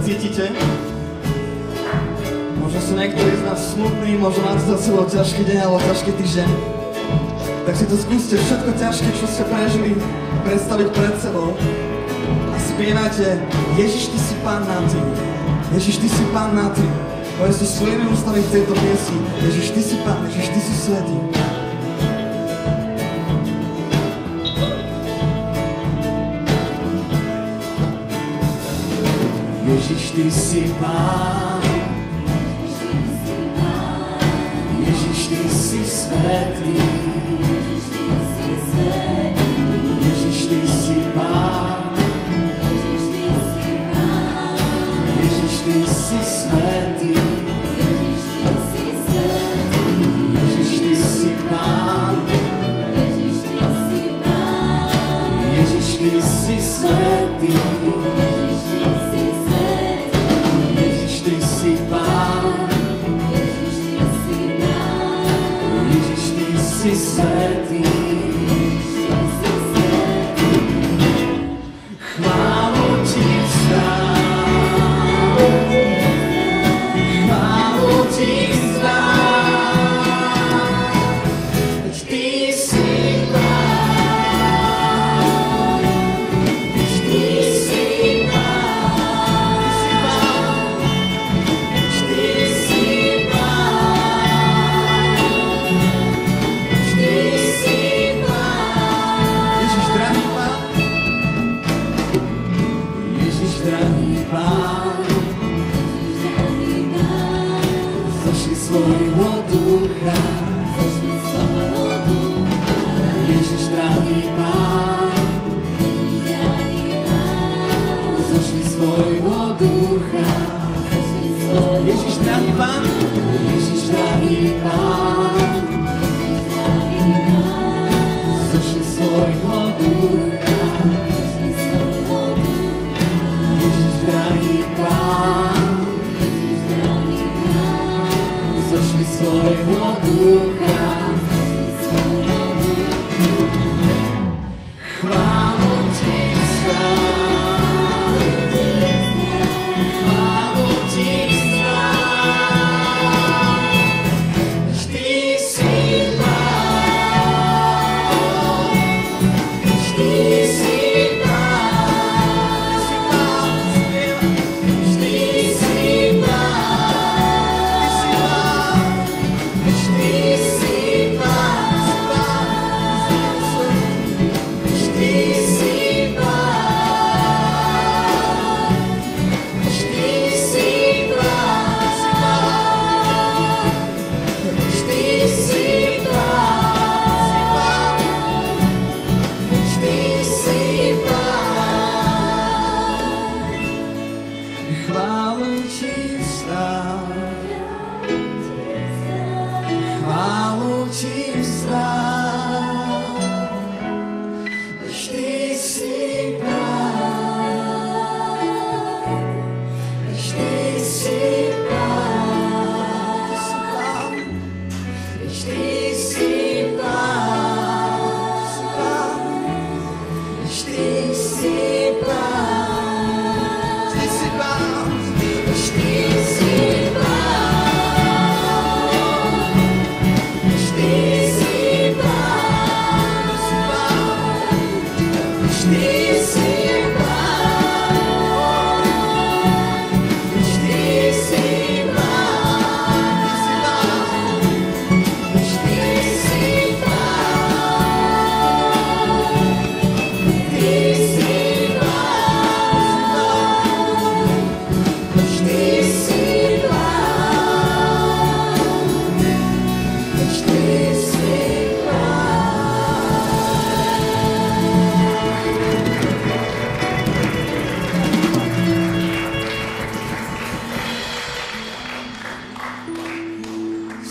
cítite? Možno sú niektorí z nás smutní, možno máte za sebou ťažký deň alebo ťažký týždeň. Tak si to skúste všetko ťažké, čo ste prežili, predstaviť pred sebou. A spievajte: Ježiš, Ty si Pán nad tým. Ježiš, Ty si Pán nad tým. Povedz to svojimi ústami v tejto piesni: Ježiš, Ty si Pán, Ježiš, Ty si svätý. Ježiš, Ty si Pán, Ježiš, Ty si svätý, Ježiš, Ty si Pán, Ježiš, Ty si svätý, Ježiš, Ty si Pán, Ježiš, Ty si svätý. Si svätý, chválu Ti vzdám, chválu Ti vzdám, veď Ty si Pán, veď Ty si Pán, veď Ty si svojho ducha, Ježiš drahý Pán, zošli svojho ducha, Ježiš drahý Pán, Ježiš drahý Pán, zošli svojho ducha, Ježiš drahý Pán, zošli svojho ducha, chválu Ti vzdám, chválu Ti vzdám, veď Ty si Pán, veď Ty si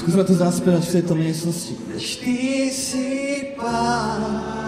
Skúsme to zaspievať v tejto miestnosti. Ty si Pán.